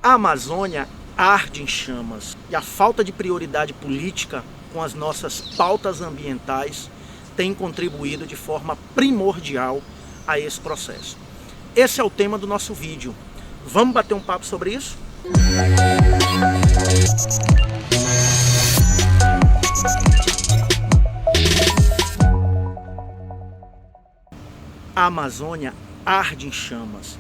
A Amazônia arde em chamas e a falta de prioridade política com as nossas pautas ambientais tem contribuído de forma primordial a esse processo. Esse é o tema do nosso vídeo. Vamos bater um papo sobre isso? A Amazônia arde em chamas.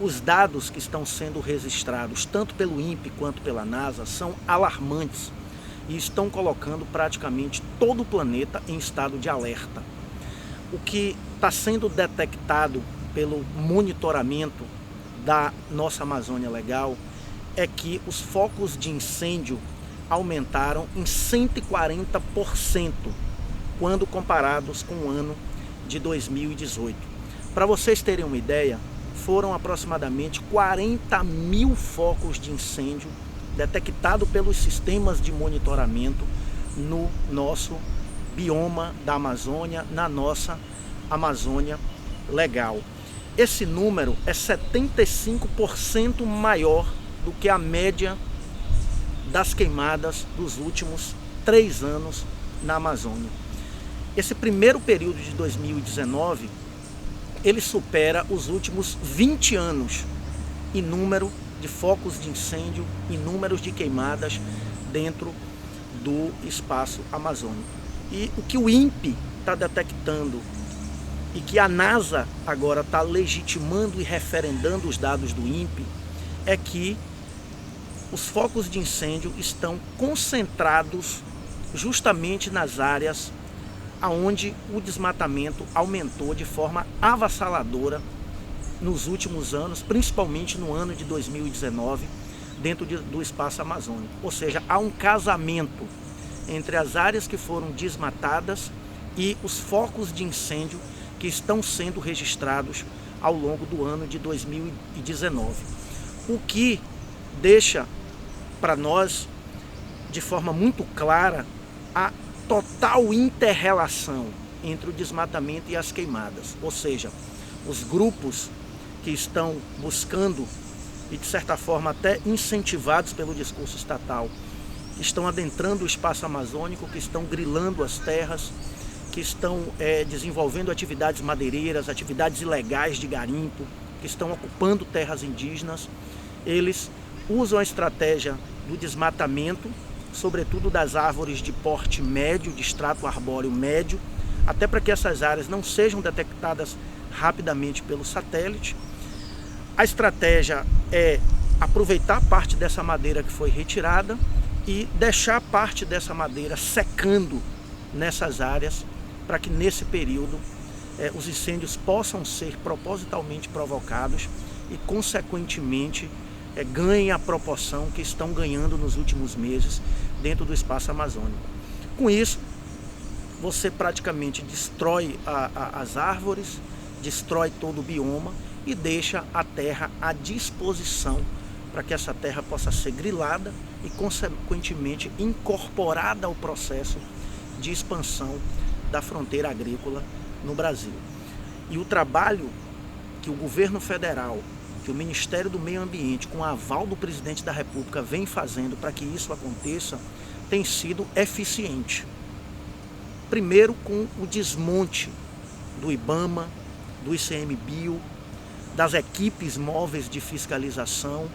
Os dados que estão sendo registrados tanto pelo INPE quanto pela NASA são alarmantes e estão colocando praticamente todo o planeta em estado de alerta. O que está sendo detectado pelo monitoramento da nossa Amazônia Legal é que os focos de incêndio aumentaram em 140% quando comparados com o ano de 2018. Para vocês terem uma ideia, foram aproximadamente 40 mil focos de incêndio detectados pelos sistemas de monitoramento no nosso bioma da Amazônia, na nossa Amazônia Legal. Esse número é 75% maior do que a média das queimadas dos últimos 3 anos na Amazônia. Esse primeiro período de 2019, ele supera os últimos 20 anos em número de focos de incêndio, em números de queimadas dentro do espaço amazônico. E o que o INPE está detectando e que a NASA agora está legitimando e referendando os dados do INPE é que os focos de incêndio estão concentrados justamente nas áreas onde o desmatamento aumentou de forma avassaladora nos últimos anos, principalmente no ano de 2019, dentro do espaço amazônico. Ou seja, há um casamento entre as áreas que foram desmatadas e os focos de incêndio que estão sendo registrados ao longo do ano de 2019. O que deixa para nós, de forma muito clara, a total inter-relação entre o desmatamento e as queimadas. Ou seja, os grupos que estão buscando e de certa forma até incentivados pelo discurso estatal, estão adentrando o espaço amazônico, que estão grilando as terras, que estão desenvolvendo atividades madeireiras, atividades ilegais de garimpo, que estão ocupando terras indígenas. Eles usam a estratégia do desmatamento, sobretudo das árvores de porte médio, de extrato arbóreo médio, até para que essas áreas não sejam detectadas rapidamente pelo satélite. A estratégia é aproveitar parte dessa madeira que foi retirada e deixar parte dessa madeira secando nessas áreas, para que nesse período os incêndios possam ser propositalmente provocados e, consequentemente, ganhem a proporção que estão ganhando nos últimos meses dentro do espaço amazônico. Com isso, você praticamente destrói as árvores, destrói todo o bioma e deixa a terra à disposição para que essa terra possa ser grilada e, consequentemente, incorporada ao processo de expansão da fronteira agrícola no Brasil. E o trabalho que o governo federal, que o Ministério do Meio Ambiente, com o aval do presidente da República, vem fazendo para que isso aconteça, tem sido eficiente. Primeiro, com o desmonte do IBAMA, do ICMBio, das equipes móveis de fiscalização,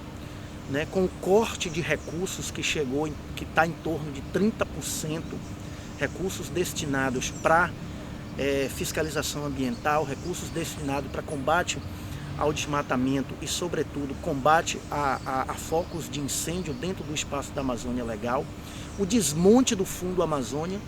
com o corte de recursos que está em torno de 30%, recursos destinados para fiscalização ambiental, recursos destinados para combate ao desmatamento e, sobretudo, combate a focos de incêndio dentro do espaço da Amazônia Legal, o desmonte do Fundo Amazônia,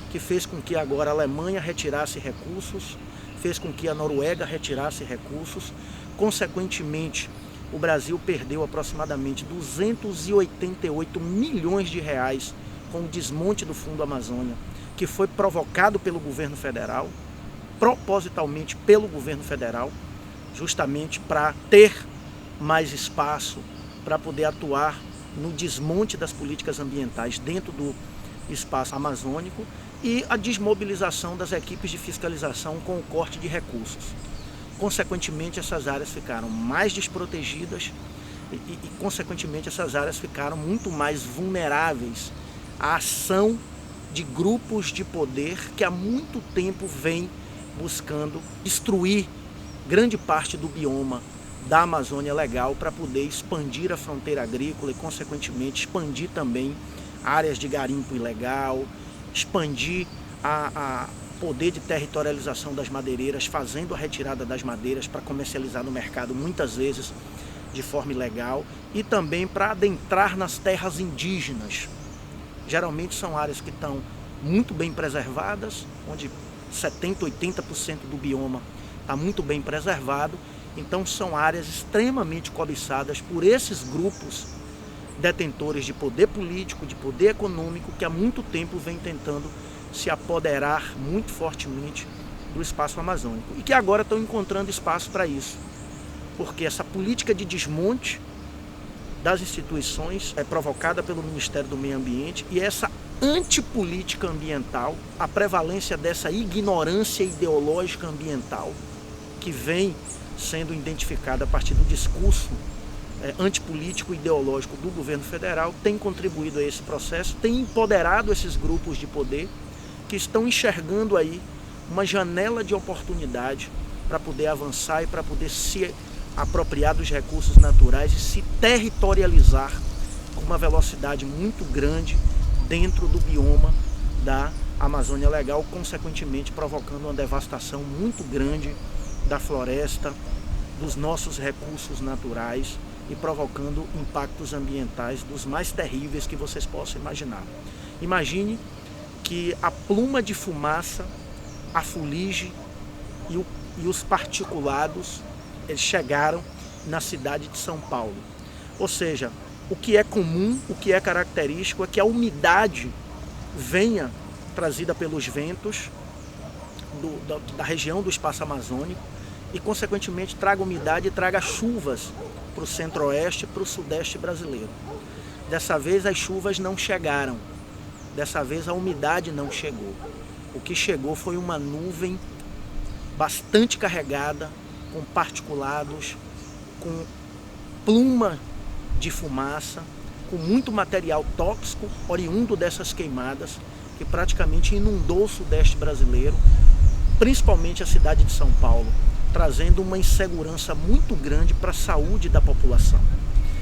que fez com que agora a Alemanha retirasse recursos, fez com que a Noruega retirasse recursos. Consequentemente, o Brasil perdeu aproximadamente 288 milhões de reais com o desmonte do Fundo Amazônia, que foi provocado pelo governo federal, propositalmente pelo governo federal, justamente para ter mais espaço para poder atuar no desmonte das políticas ambientais dentro do espaço amazônico e a desmobilização das equipes de fiscalização com o corte de recursos. Consequentemente, essas áreas ficaram mais desprotegidas, consequentemente, essas áreas ficaram muito mais vulneráveis à ação de grupos de poder que há muito tempo vêm buscando destruir grande parte do bioma da Amazônia Legal para poder expandir a fronteira agrícola e, consequentemente, expandir também áreas de garimpo ilegal, expandir a poder de territorialização das madeireiras, fazendo a retirada das madeiras para comercializar no mercado, muitas vezes de forma ilegal, e também para adentrar nas terras indígenas. Geralmente são áreas que estão muito bem preservadas, onde 70%, 80% do bioma está muito bem preservado. Então são áreas extremamente cobiçadas por esses grupos detentores de poder político, de poder econômico, que há muito tempo vem tentando se apoderar muito fortemente do espaço amazônico e que agora estão encontrando espaço para isso, porque essa política de desmonte das instituições é provocada pelo Ministério do Meio Ambiente, e essa antipolítica ambiental, a prevalência dessa ignorância ideológica ambiental que vem sendo identificada a partir do discurso antipolítico ideológico do governo federal, tem contribuído a esse processo, tem empoderado esses grupos de poder que estão enxergando aí uma janela de oportunidade para poder avançar e para poder se apropriar dos recursos naturais e se territorializar com uma velocidade muito grande dentro do bioma da Amazônia Legal, consequentemente provocando uma devastação muito grande da floresta, dos nossos recursos naturais e provocando impactos ambientais dos mais terríveis que vocês possam imaginar. Imagine que a pluma de fumaça, a fuligem e os particulados, eles chegaram na cidade de São Paulo. Ou seja, o que é comum, o que é característico é que a umidade venha trazida pelos ventos da região do espaço amazônico e, consequentemente, traga umidade e traga chuvas para o centro-oeste e para o sudeste brasileiro. Dessa vez as chuvas não chegaram, dessa vez a umidade não chegou. O que chegou foi uma nuvem bastante carregada, com particulados, com pluma de fumaça, com muito material tóxico oriundo dessas queimadas, que praticamente inundou o sudeste brasileiro, principalmente a cidade de São Paulo, trazendo uma insegurança muito grande para a saúde da população.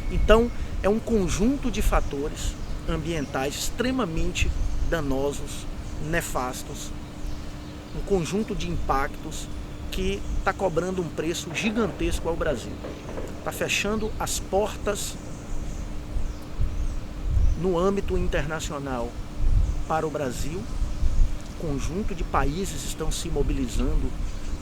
Então, é um conjunto de fatores ambientais extremamente danosos, nefastos, um conjunto de impactos que está cobrando um preço gigantesco ao Brasil. Está fechando as portas no âmbito internacional para o Brasil. Conjunto de países estão se mobilizando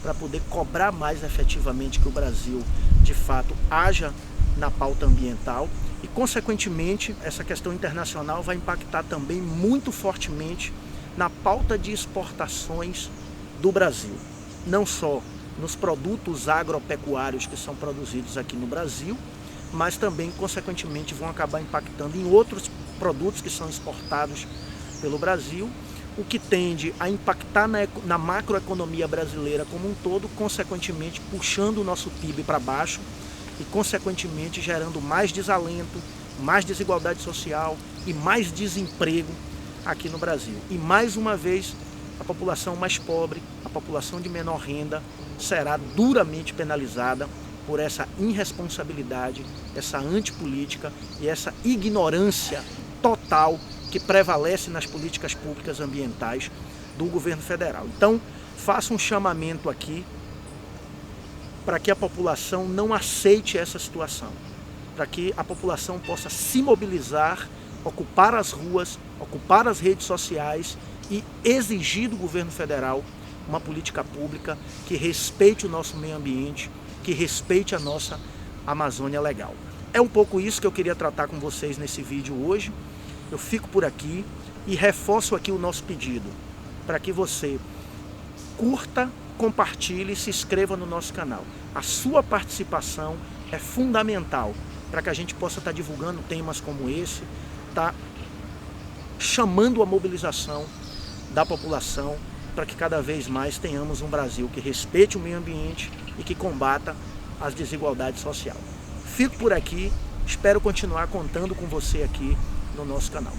para poder cobrar mais efetivamente que o Brasil, de fato, haja na pauta ambiental. E, consequentemente, essa questão internacional vai impactar também muito fortemente na pauta de exportações do Brasil. Não só nos produtos agropecuários que são produzidos aqui no Brasil, mas também, consequentemente, vão acabar impactando em outros produtos que são exportados pelo Brasil, o que tende a impactar na macroeconomia brasileira como um todo, consequentemente puxando o nosso PIB para baixo e, consequentemente, gerando mais desalento, mais desigualdade social e mais desemprego aqui no Brasil. E, mais uma vez, a população mais pobre, a população de menor renda, será duramente penalizada por essa irresponsabilidade, essa antipolítica e essa ignorância total que prevalece nas políticas públicas ambientais do governo federal. Então, faço um chamamento aqui para que a população não aceite essa situação, para que a população possa se mobilizar, ocupar as ruas, ocupar as redes sociais e exigir do governo federal uma política pública que respeite o nosso meio ambiente, que respeite a nossa Amazônia Legal. É um pouco isso que eu queria tratar com vocês nesse vídeo hoje. Eu fico por aqui e reforço aqui o nosso pedido para que você curta, compartilhe e se inscreva no nosso canal. A sua participação é fundamental para que a gente possa estar divulgando temas como esse, tá chamando a mobilização da população para que cada vez mais tenhamos um Brasil que respeite o meio ambiente e que combata as desigualdades sociais. Fico por aqui Espero continuar contando com você aqui no nosso canal.